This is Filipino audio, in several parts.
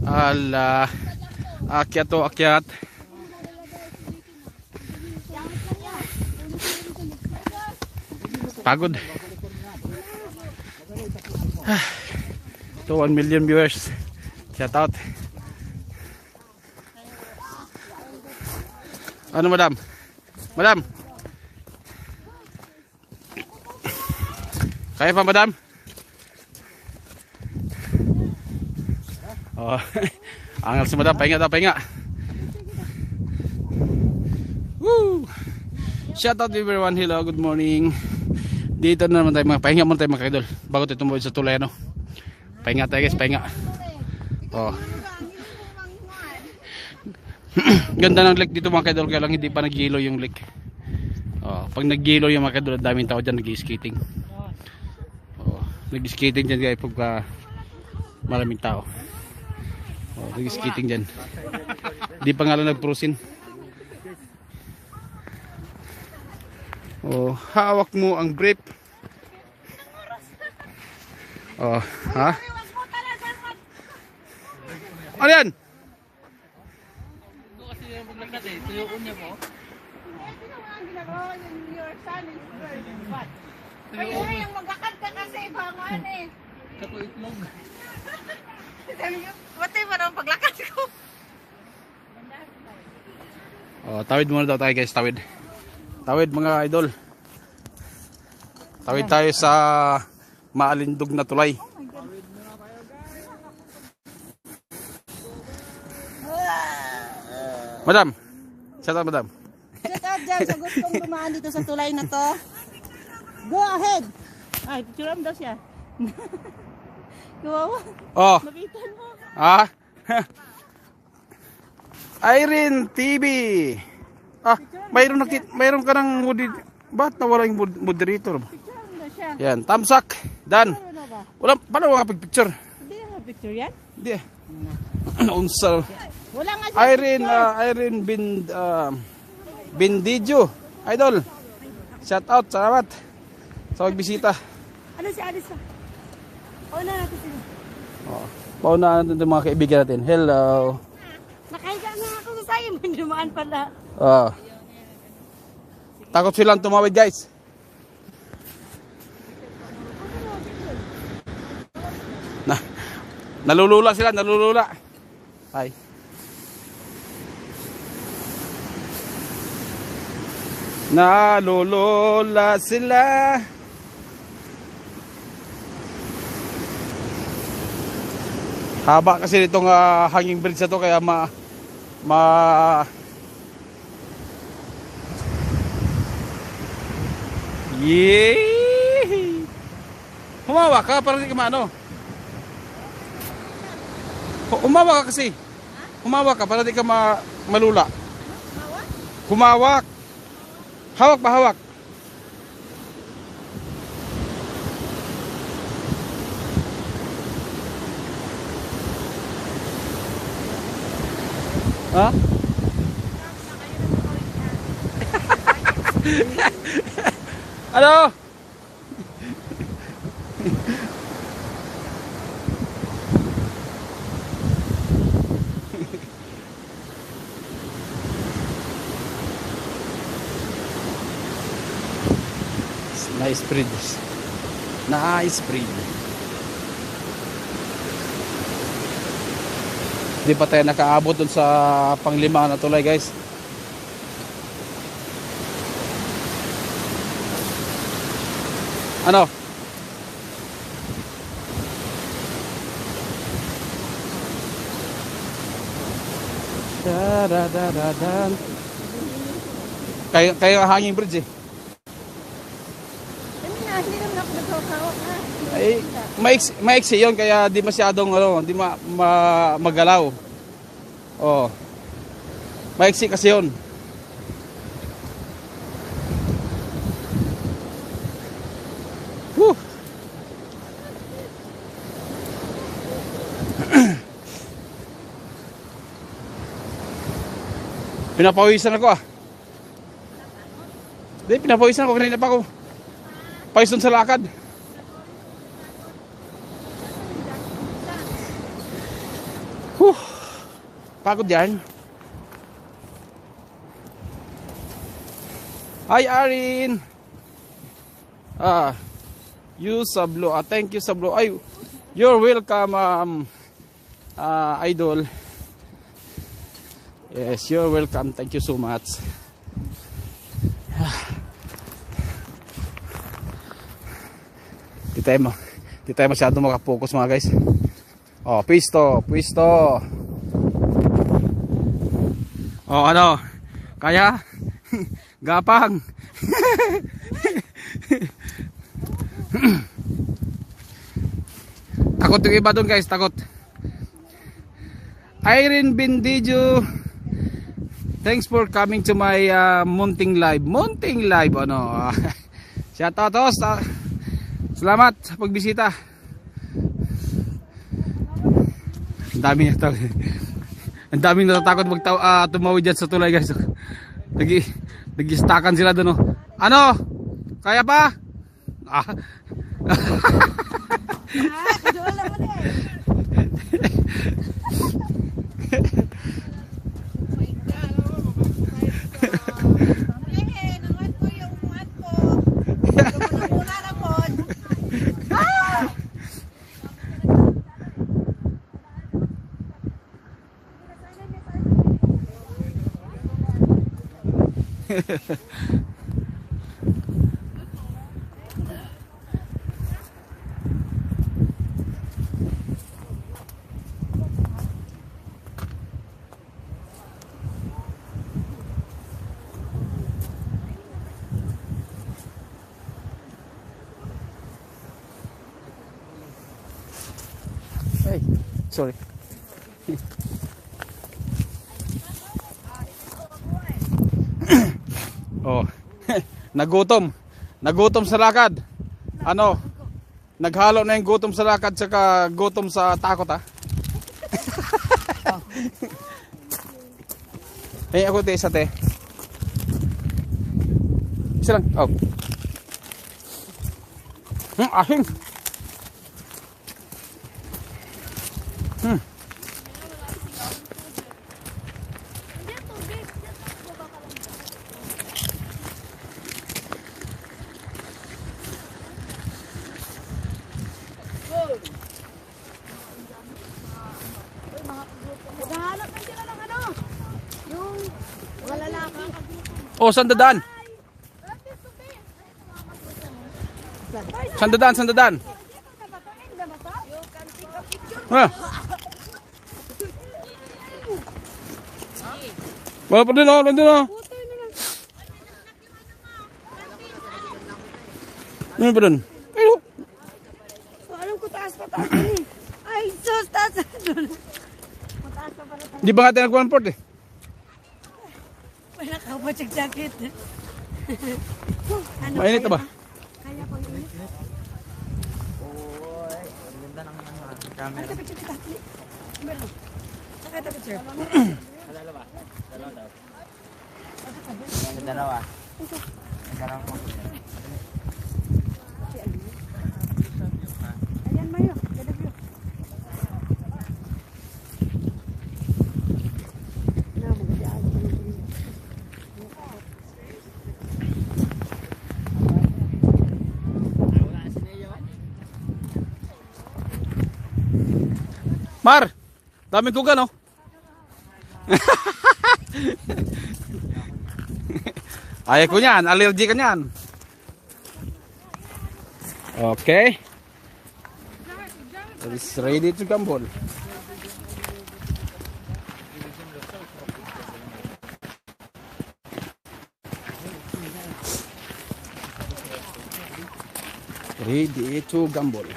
Ala, akyat to, akyat. Pagod. To 1 million viewers. Shout out. Ano madam? Madam? Kaya pa madam? Oh, angal si madam, pahinga daw, pahinga. Woo! Shout out everyone, hello, good morning. Dito na naman tayo, mga pahinga muna tayo mga kaidol bago tayo tumuod sa tulay, ano. Pahinga tayo guys, pahinga. Oh. Ganda ng lake dito mga kaidol, kaya lang hindi pa naghilo yung lake. Oh, pag naghilo yung mga kaidol, daming tao dyan nag-skating. Oh, nag-skating dyan guys pagka maraming tao. Oh, nag-skating dyan. Di pa nga lang nag-prosin. Oh, hawak mo ang brief. Oh, ha? Ano yan? Yung maglakad ka kasi bangan eh. Kapo itlog. Batay ba naman paglakad ko? Oh, tawid muna daw tayo guys, tawid. Tawid mga idol. Tawid tayo sa maalindog na tulay. Madam. Shout out madam. Shout out dyan sa gustong dumaan dito sa tulay na to. Go ahead. Ay, picturean daw siya. Kawawa. Oh. Mabitan mo. Ah. Irene TV. Ah, mayroon ka ng ba't nawala yung moderator? Picturean daw siya. Yan, tamsak. Dan. Ano ba? Wala, paano makapag-picture? Hindi na picture yan? Hindi. Unsa. Wala nga siya. Irene Bindijo. Idol. Shout out, salamat sa pagbisita. Ano si Alice? Una natin sila. Oh, pauna natin yung mga kaibigan natin. Hello. Nakahiga na ako sa sayo. May dumaan pala. Oh. Takot silang tumawid guys. Nalulula sila, nalulula. Hi. Nalulula sila. Haba kasi nitong hanging bridge na to kaya Yee! Humawa ka para di ka maano. Humawa ka kasi. Humawa ka para di ka malula. Humawak. Hawak ba hawak? Ha? Ano? Nice bridge. Nice bridge. Di pa tayo nakaabot dun sa panglima na tulay guys. Ano? Da-da-da-da-dan. Kayo hanging bridge eh. Hindi naman ako nagkakawak ha. Ay, maiksi yun kaya di masyadong di magalaw. Oh. Maiksi kasi yun. Woo. Pinapawisan ako ah. Di, pinapawisan ako kanina pa ako. Pawis sa lakad. Whew. Pagod yan. Hi Arin. You Sablo. Thank you Sablo. Ay, you're welcome idol. Yes, you're welcome. Thank you so much. Di tayo masyado makapokus mga guys. Oh, pwisto. Oh, ano? Kaya? Gapang. Takot yung iba doon guys, takot. Irene Bendijo, thanks for coming to my Munting Live. Ano? Shout out to. Salamat sa pagbisita. Ang dami na tao. Ang daming natatakot tumawid dyan sa tulay guys. Nag-stakan sila doon. Oh. Ano? Kaya pa? Kadulan mo na eh. Hey, sorry. Oh, nagutom sa lakad. Ano? Naghalo na yung gutom sa lakad saka gutom sa takot ha. Hey, ako te isa te. Isa lang. Oh. Asin. Naghahanap na sila ng ano? Yung mga lalaki. Oh, saan dadaan? Saan dadaan? Ah. Wala pa din oh, nandun oh. Ano pa dun? Ayun. Alam ko taas pa. Ay, sus, taas. Mataas pa pala. Di ba nga tayo nag-1-port eh? May nakaupo jacket. Ano, Mainit na ba? Kaya pang init. Oy, ang ganda ng camera. Ano picture kita? Meron. Saka ito picture. Dalawa. Dalawa daw. Dalawa. Dalawa po. Ayan, Mayo. Ganda view. Na, magdaan ko ng view. Mar! Daming kuga no? Ayaw ko niyan, allergy ka niyan. Okay. That is ready to gamble. Ready to gamble.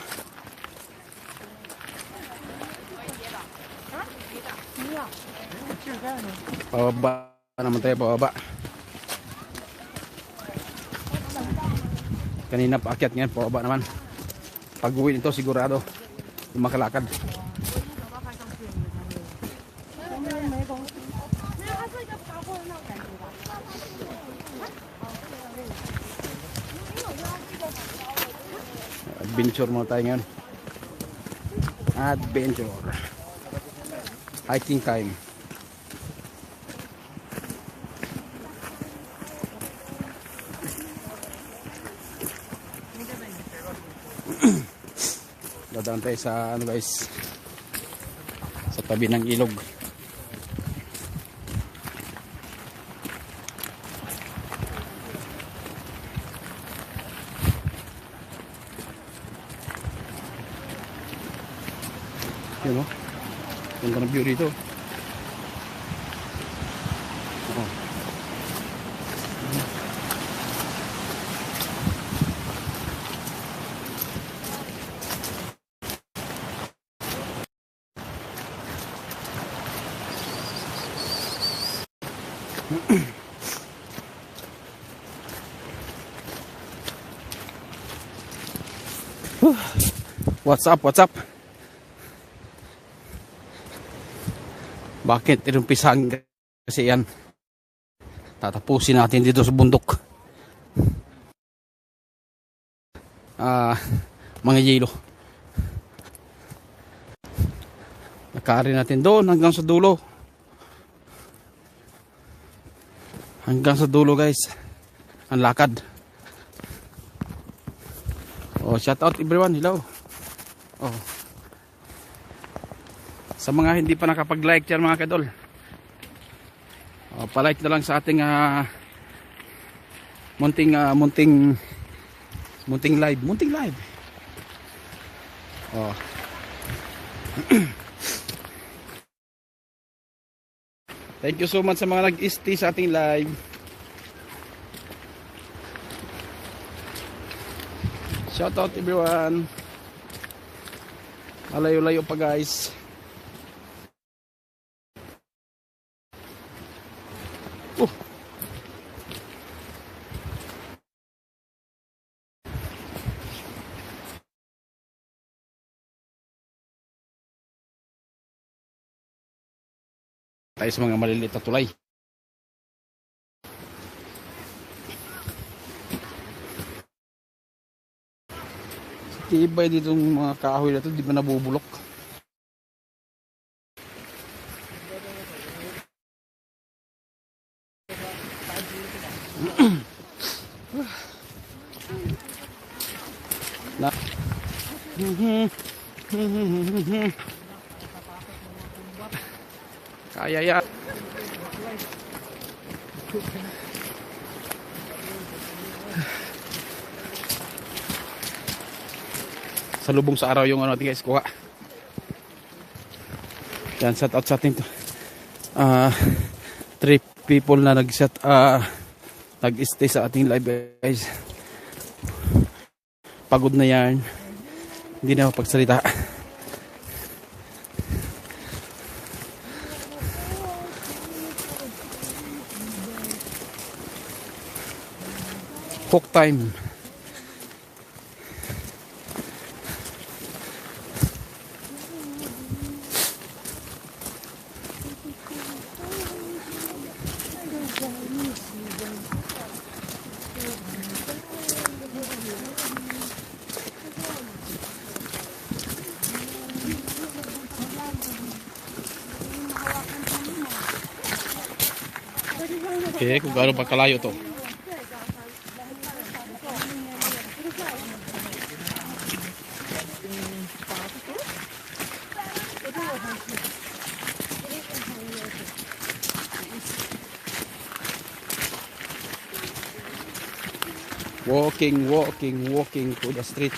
Pababa naman tayo, pababa. Kanina paakyat ngayon, pababa naman. Pag uwi nito sigurado yung makalakad. Adventure muna tayo ngayon. Adventure. hiking time. Dadaan tayo sa ano guys, sa tabi ng ilog. Yun o, ganda ng view dito. Oh. What's up? What's up? Bakit inumpisahan kasi yan? Tatapusin natin dito sa bundok. Mga yelo. Nakari natin doon hanggang sa dulo. Hanggang sa dulo guys. Ang lakad. Oh, shout out everyone. Hello. Oh. Sa mga hindi pa nakapag-like dyan mga kadol, palike na lang sa ating munting live. Oh. Thank you so much sa mga nag-stay sa ating live. Shout out everyone. Malayo-layo pa guys. Tayo sa mga maliliit na tulay. Tibay dito ng mga kahoy na ito, di ba nabubulok? Na. Kaya ya. Salubong sa araw yung ano natin guys, kuha. Yan, shout out sa ating to. 3 people na nag-stay sa ating live guys. Pagod na yan. Hindi na mapagsalita. Cook time. Okay, kung gaano pa kalayo to. Walking to the street.